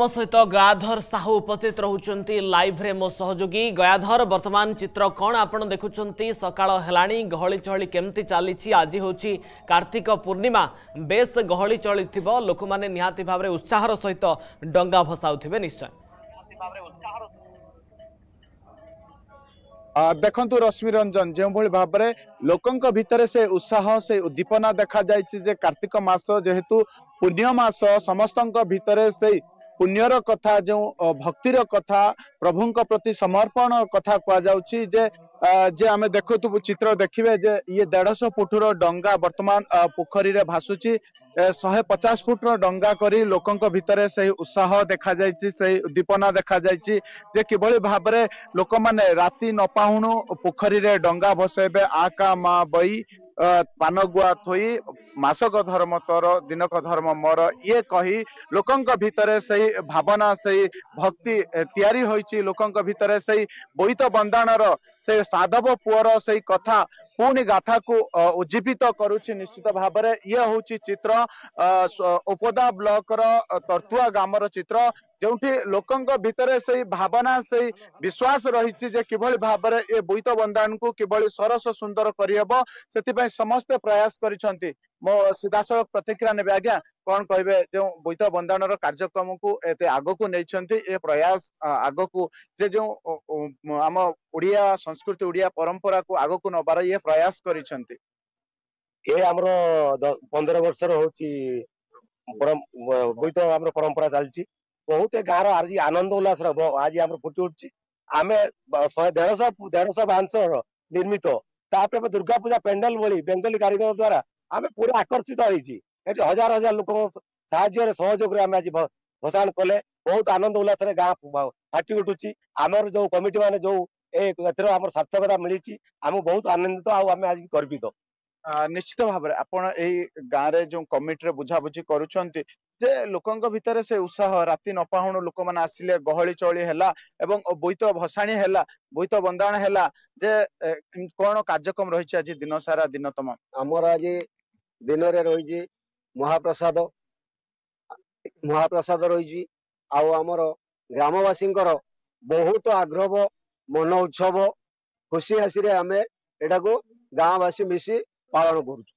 आम सहित गयाधर साहू उपस्थित रहउचंती लाइव रे मो सहयोगी गयाधर वर्तमान चित्र कौन आपण देखुचंती सकाळ हेलाणी गहली चहली केमती चली आज होची कार्तिक पूर्णिमा बेस गहली चलिथिबो लोक माने निहाती भाबरे उत्साहर सहित डंगा भसाउथिबे निश्चय देखंतु रश्मि रंजन जो भाव में लोकंक भितर से उत्साह से उद्दीपना देखा जायछि जे कार्तिक मास जेहेतु पुण्य मास समस्तंक भितर से पुण्यर कथा जो भक्तिर कथा प्रभुंक प्रति समर्पण कथा कहुच्छी जे आमे देखु चित्र देखिए जे ये 150 फुटर डंगा वर्तमान पोखरी रे भासुची 150 फुटर डंगा करी लोकंक भितर से उत्साह देखा जायछि से उद्दीपना देखा जायछि जे किभଳି भाबरे लोक माने राति न पाहुणु पोखरी रे डंगा भसेबे आका मा बई पान गुआ थोई मासक धर्म तोर दिनक धर्म मोर ये कही लोकंक भितर से भावना से भक्ति तैयारी होईची लोकंक भितर से बोईत बंदाणर से साधव पुअर से कथा पुणी गाथा को उज्जीवित करुछि निश्चित भाव में ये हूँ चित्र उपदा ब्लॉक तर्तुआ गामर चित्र जोठी लोकंक भितर से भावना से विश्वास रही जे किभଳି भाव में ये बोईत बंदाण को किभଳି सरस सुंदर करहब से समस्ते प्रयास करिसंती मो सीधासलख प्रतिक्रिया ने आज्ञा कौन कहे जो बोईत बंदाणर कार्यक्रम को एते आगो को नहीं ए प्रयास आगो को जे जो आम ओडिया संस्कृति ओडिया परंपरा को आगो को नबार ये प्रयास करिसंती ए हमरो 15 वर्ष होची बोईत हमरो परंपरा चलची बहुत गाँव आज आनंद उल्लास आज आम फुटी उठुची आम 150 बांस निर्मित तापर दुर्गा पूजा पेंडाल भली बेंगली कारीगर द्वारा आम पूरा आकर्षित होती हजार हजार लोक साहाय्य सहयोग आम आज भसाण कले बहुत आनंद उल्लास गाँ फाटी उठुची आमर जो कमिटी माने जो आम सार्थकता मिली आम बहुत आनंदित आम आज गर्वित निश्चित भाव में आपण गाँव रे जो कमिटी रे बुझाबुझी करुछंती जे लोकंक भितर से उत्साह राति न पाहुणु लोक माने आसिले गहली चली हैला एवं बोईत भसाणी हैला बोईत बंदाण हैला जे कोन कार्यक्रम रहिछि आज दिन सारा दिन तमाम हमर आज दिन रे रहिछि महाप्रसाद रहिछि आ हमर ग्रामवासींकर बहुत आग्रह मन उत्सव खुशी हासी रे आमे एटा को गाँववासी मिसी पालन करूछु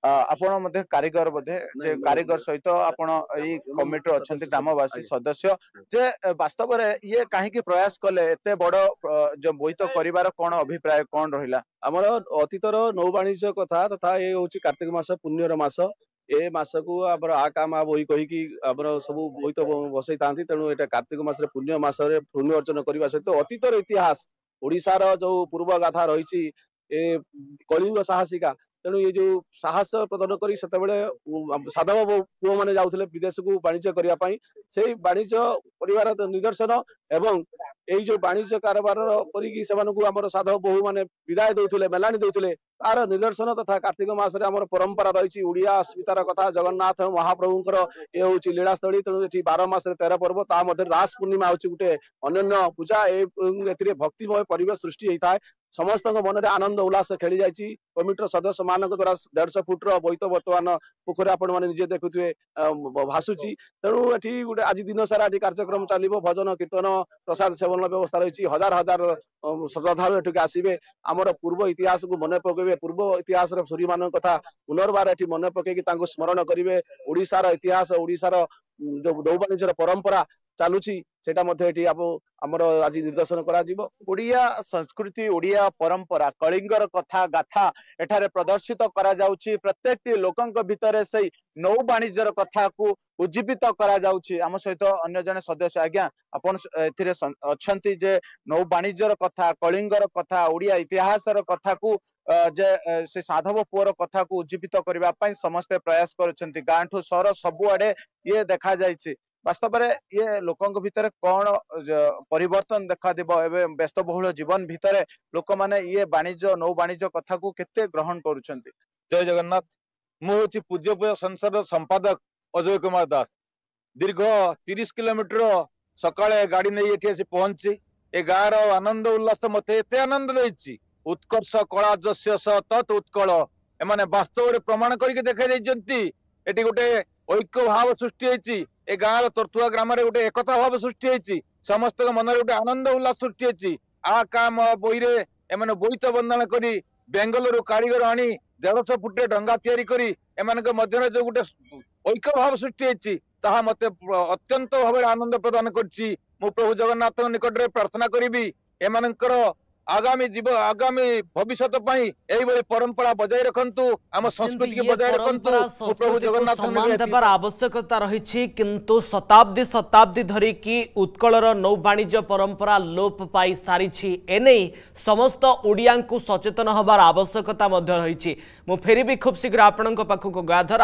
आपण मध्य कारीगर बोधे जे कारीगर सहित आपण एई कमिटी अछंती ग्रामवासी सदस्य जे वास्तव रे ये काहे की प्रयास कले एते बड़ जो बोईत करिवार कोन अभिप्राय कोन रहिला हमर अतीतर नौ वाणिज्य कथा तथा ये होची कार्तिक मास पुण्यर मास ए मास को आबर आ काम आ बोई कहि की आबर सब बोईत बसई तांती तेनु एटा कार्तिक मास रे पुण्य मास रे पुण्य अर्जन करिवा सहित अतीतर इतिहास ओडिसा रो जो पूर्व गाथा रहिछि ए कलिंग साहसिका तेणु ये जो साहस प्रदान करी साधव पुओ मैंने जाऊे विदेश को वाणिज्य करने से वाणिज्य परिवार निदर्शन एवं यही जो वाणिज्य कारोबार कर साधव बहु मैंने विदाय दौले मेलानी दौले तार निदर्शन तथा कार्तिक मासरे आम परंपरा रही ओडिया अस्मितार कथा जगन्नाथ महाप्रभुंर ये हूँ लीलास्थली तेणु ये 12 मास 13 पर्व ता मध्य रास पूर्णिमा हूँ गोटे अन्य पूजा ए भक्तिमय परिवेश सृष्टि होता है समस्त मन में आनंद उल्लास खेली जाइए कमिटर सदस्य मान द्वारा 150 फुटर बोईत बर्तमान पोखरी आपण मैंने निजे देखुए भासुची तेणु ये गोटे आज दिन सारा कार्यक्रम चलो भजन कीर्तन प्रसाद सेवन व्यवस्था रही हजार हजार श्रद्धालु एठिक आसवे आमर पूर्व इतिहास को मन पकेबे पूर्व इतिहास सूरी मान कथा पुनर्बार एठी मन पकईकि स्मरण करेंगे ओडिशार इतिहास ओडिशार जो नौ वाणिज्यर परंपरा चालुची सेटा मध्ये एठी आमर आज निर्देशन करा जीवो ओडिया संस्कृति ओडिया परंपरा कलिंगर कथा गाथा एठारे प्रदर्शित करा जाउची प्रत्येक लोकंक भितर से नौ वाणिज्यर कथा को उज्जीवित करा जाउची आम सहित अन्य जने सदस्य आज्ञा आपण एथिरे अछंती जे नौ वाणिज्यर कथा कलिंगर कथा ओडिया इतिहासर कथा को जे से साधव पुअर कथा को उज्जीवित करबा पई समस्त प्रयास करछंती गांठू सहर सबुआडे ये देखा जायछि वास्तव में ये लोकंक भितर कौन परिवर्तन देखा दिबो एबे व्यस्तबहुल जीवन भितर लोक माने ये वाणिज्य नौ वाणिज्य कथा को केते ग्रहण करूछंती जय जगन्नाथ मु होची पूज्यप्रिय संसद संपादक अजय कुमार दास दीर्घ 30 किलोमीटर सकाळे गाड़ी नहीं एठी आसी पहुंची ए गाँव आनंद उल्लास मते एते आनंद देछि उत्कर्ष कला जस्य स तत् उत्कल एमाने वास्तव रे प्रमाण करके देखै दैछंती एटी गोटे ऐक्य भाव सृष्टि होती ए गाँव तोरतुआ ग्राम गोटे एकता भाव सृष्टि होती समस्त मन गोटे आनंद उल्लास सृष्टि होती आ काम बोई रे एमने बोईत बंधन करी बेंगलुरु कारीगर आनी 150 फुटे डंगा तैयारी करी एमानक मध्य जो गोटे ऐक्य भाव सृष्टि होती ताहा मते अत्यंत भाव आनंद प्रदान करछि मु प्रभु जगन्नाथ निकट रे प्रार्थना करी एमानकर आगामी भविष्य परंपरा बजाय रखंतु आम संस्कृति के बजाय रखंतु मु प्रभु जगन्नाथ सम्मान देवार आवश्यकता रही किंतु शताब्दी शताब्दी धरी की उत्कलर नौ वाणिज्य परंपरा लोप पाई सारी एने समस्त ओडिया को सचेतन हबार आवश्यकता रही। मु फेरी भी खूब शीघ्र आपण पाखक गयाधर।